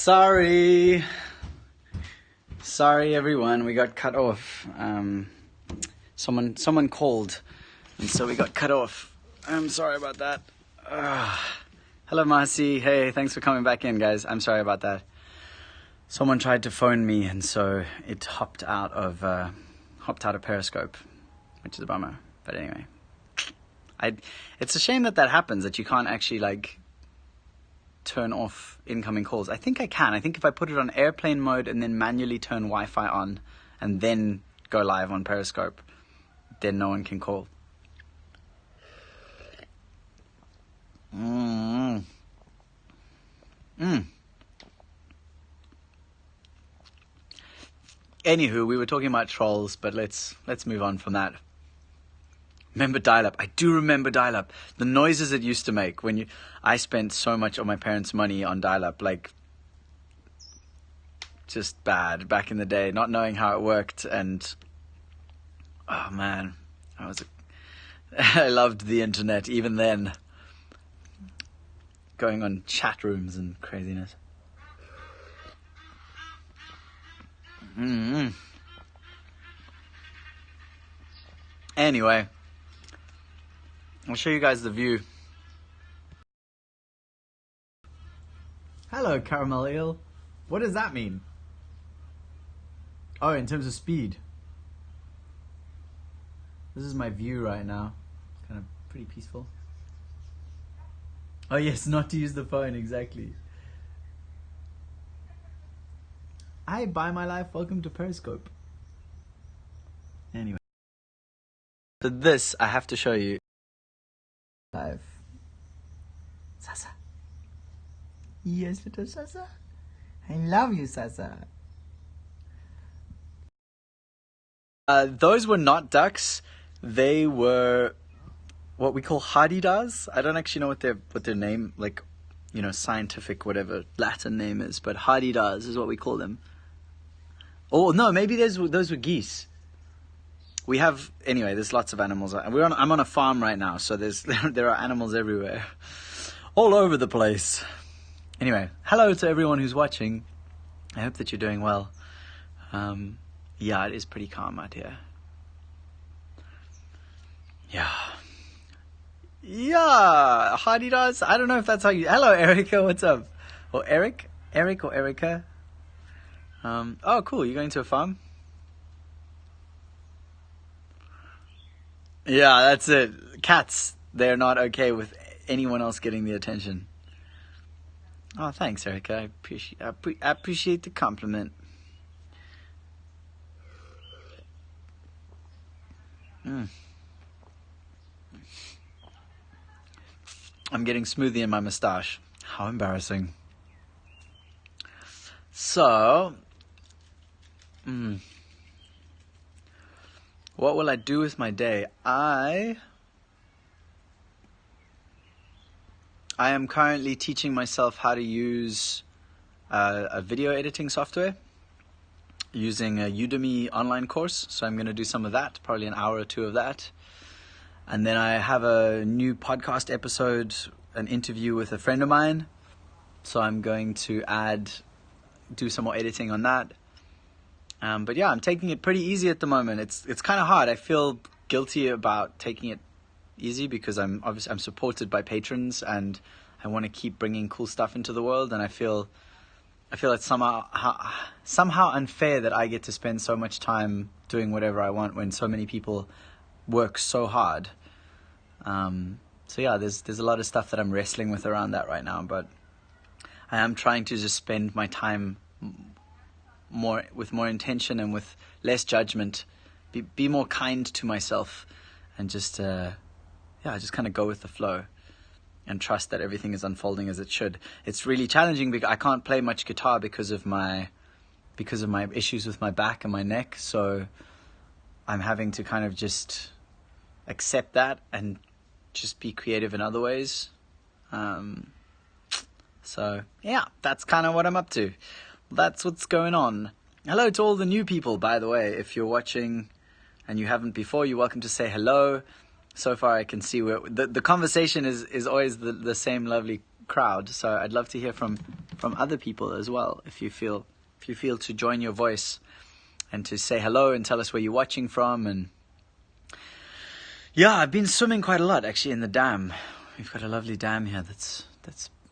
Sorry everyone, we got cut off. Someone called, and so we got cut off. I'm sorry about that. Hello Marcy, hey, thanks for coming back in, guys. I'm sorry about that. Someone tried to phone me, and so it hopped out of Periscope, which is a bummer. But anyway, it's a shame that happens, that you can't actually turn off incoming calls. I think I can. I think if I put it on airplane mode and then manually turn Wi-Fi on and then go live on Periscope, then no one can call. Anywho, we were talking about trolls, but let's move on from that. Remember dial-up? I do remember dial-up. The noises it used to make I spent so much of my parents' money on dial-up, just bad back in the day, not knowing how it worked, and oh man, I loved the internet even then. Going on chat rooms and craziness. Anyway, I'll show you guys the view. Hello, caramel eel. What does that mean? Oh, in terms of speed. This is my view right now. It's kind of pretty peaceful. Oh yes, not to use the phone, exactly. Hi, bye my life, welcome to Periscope. Anyway. So this, I have to show you. Live. Sasa. Yes, little Sasa. I love you, Sasa. Those were not ducks. They were what we call hardidars. I don't actually know what their name, scientific whatever Latin name is, but hardidars is what we call them. Oh no, maybe those were geese. We have, anyway, there's lots of animals. I'm on a farm right now, so there are animals everywhere, all over the place. Anyway, hello to everyone who's watching. I hope that you're doing well. Yeah, it is pretty calm out here. Yeah, hardidars. I don't know if that's how you. Hello, Erica. What's up? Or Eric or Erica. Oh, cool. You're going to a farm? Yeah, that's it. Cats, they're not okay with anyone else getting the attention. Oh, thanks, Erica. I appreciate the compliment. I'm getting smoothie in my mustache. How embarrassing. So, what will I do with my day? I am currently teaching myself how to use a video editing software using a Udemy online course. So I'm going to do some of that, probably an hour or two of that. And then I have a new podcast episode, an interview with a friend of mine. So I'm going to do some more editing on that. But yeah, I'm taking it pretty easy at the moment. It's kind of hard. I feel guilty about taking it easy because I'm supported by patrons and I want to keep bringing cool stuff into the world. And I feel it's somehow unfair that I get to spend so much time doing whatever I want when so many people work so hard. So yeah, there's a lot of stuff that I'm wrestling with around that right now, but I am trying to just spend my time with more intention and with less judgment, be more kind to myself, and just kind of go with the flow and trust that everything is unfolding as it should. It's really challenging because I can't play much guitar because of my issues with my back and my neck, so I'm having to kind of just accept that and just be creative in other ways. So yeah, that's kind of what I'm up to. That's what's going on. Hello to all the new people, by the way. If you're watching and you haven't before, you're welcome to say hello. So far I can see the conversation is always the same lovely crowd. So I'd love to hear from from other people as well. If you feel to join your voice and to say hello and tell us where you're watching from. And yeah, I've been swimming quite a lot actually in the dam. We've got a lovely dam here. That's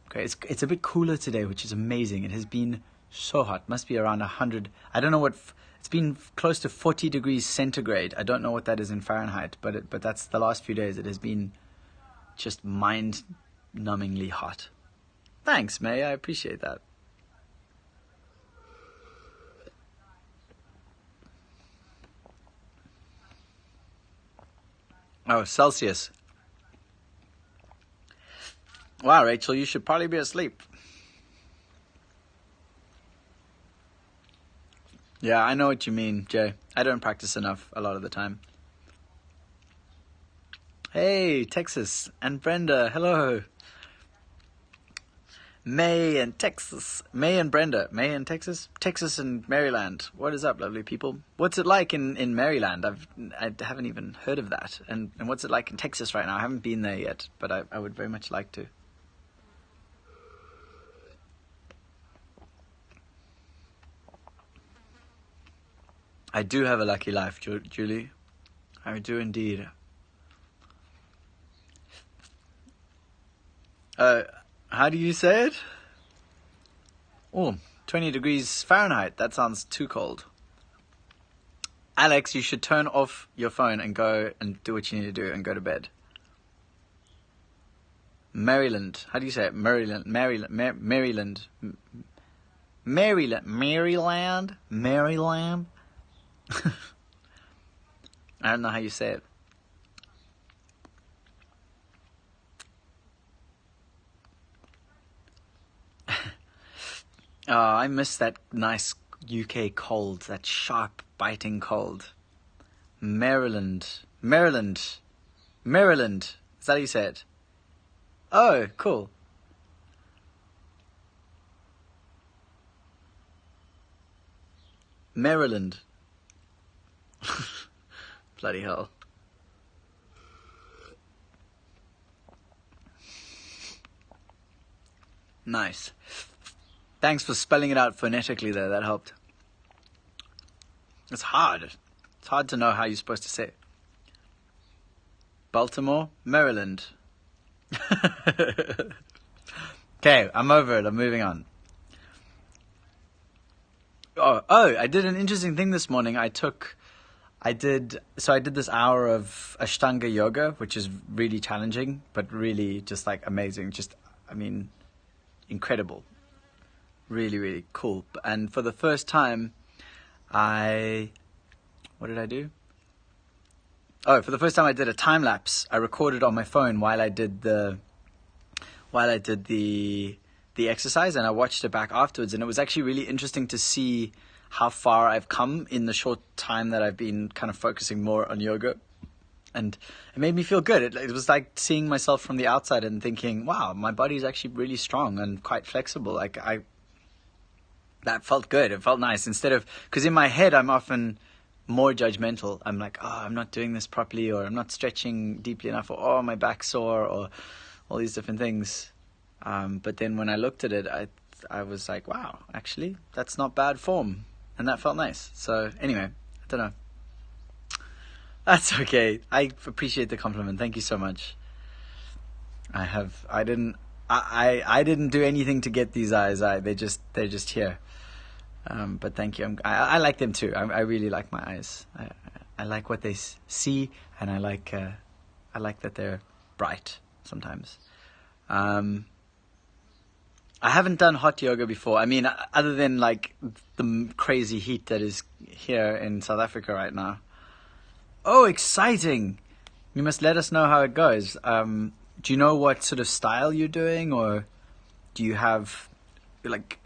great. It's a bit cooler today, which is amazing. It has been so hot. Must be around 100. I don't know what. It's been close to 40 degrees centigrade. I don't know what that is in Fahrenheit, but that's the last few days. It has been just mind-numbingly hot. Thanks, May. I appreciate that. Oh, Celsius. Wow, Rachel, you should probably be asleep. Yeah, I know what you mean, Jay. I don't practice enough a lot of the time. Hey, Texas and Brenda, hello. May and Texas. May and Brenda. May and Texas. Texas and Maryland. What is up, lovely people? What's it like in Maryland? I haven't even heard of that. And what's it like in Texas right now? I haven't been there yet, but I would very much like to. I do have a lucky life, Julie. I do indeed. How do you say it? Oh, 20 degrees Fahrenheit. That sounds too cold. Alex, you should turn off your phone and go and do what you need to do and go to bed. Maryland. How do you say it? Maryland. Maryland. Maryland. Maryland. Maryland. Maryland. I don't know how you say it. Oh, I miss that nice UK cold, that sharp, biting cold. Maryland. Maryland. Maryland. Is that how you say it? Oh, cool. Maryland. Bloody hell. Nice. Thanks for spelling it out phonetically there. That helped. It's hard. It's hard to know how you're supposed to say it. Baltimore, Maryland. Okay, I'm over it. I'm moving on. Oh, I did an interesting thing this morning. I did this hour of Ashtanga yoga, which is really challenging, but really just like amazing. Incredible. Really, really cool. And for the first time, what did I do? Oh, for the first time I did a time lapse. I recorded on my phone while I did the exercise, and I watched it back afterwards, and it was actually really interesting to see how far I've come in the short time that I've been kind of focusing more on yoga. And it made me feel good. It was like seeing myself from the outside and thinking, wow, my body's actually really strong and quite flexible. That felt good. It felt nice. Because in my head, I'm often more judgmental. I'm like, oh, I'm not doing this properly, or I'm not stretching deeply enough, or oh, my back's sore, or all these different things. But then when I looked at it, I was like, wow, actually, that's not bad form. And that felt nice. So anyway, I don't know. That's okay. I appreciate the compliment. Thank you so much. I didn't do anything to get these eyes. They're just here. But thank you. I like them too. I really like my eyes. I like what they see, and I like that they're bright sometimes. I haven't done hot yoga before. Other than like the crazy heat that is here in South Africa right now. Oh, exciting! You must let us know how it goes. Do you know what sort of style you're doing, or do you have like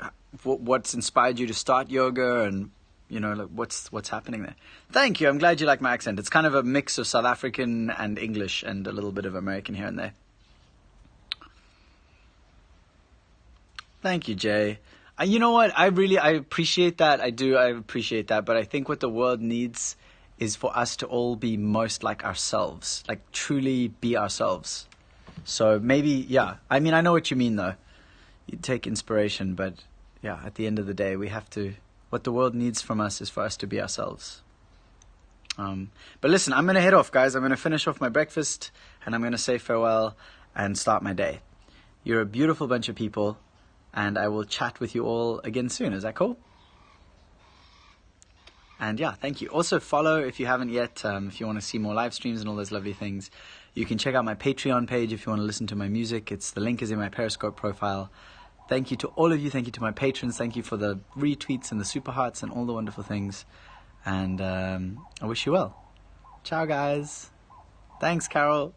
what's inspired you to start yoga, and what's happening there? Thank you. I'm glad you like my accent. It's kind of a mix of South African and English, and a little bit of American here and there. Thank you, Jay. You know what? I appreciate that. I appreciate that. But I think what the world needs is for us to all be most like ourselves, like truly be ourselves. So maybe, yeah. I know what you mean, though. you take inspiration, but yeah, at the end of the day, we have to, what the world needs from us is for us to be ourselves. But listen, I'm going to head off, guys. I'm going to finish off my breakfast, and I'm going to say farewell and start my day. You're a beautiful bunch of people, and I will chat with you all again soon. Is that cool? And yeah, thank you. Also follow if you haven't yet, if you want to see more live streams and all those lovely things. You can check out my Patreon page if you want to listen to my music. The link is in my Periscope profile. Thank you to all of you. Thank you to my patrons. Thank you for the retweets and the super hearts and all the wonderful things. And I wish you well. Ciao, guys. Thanks, Carol.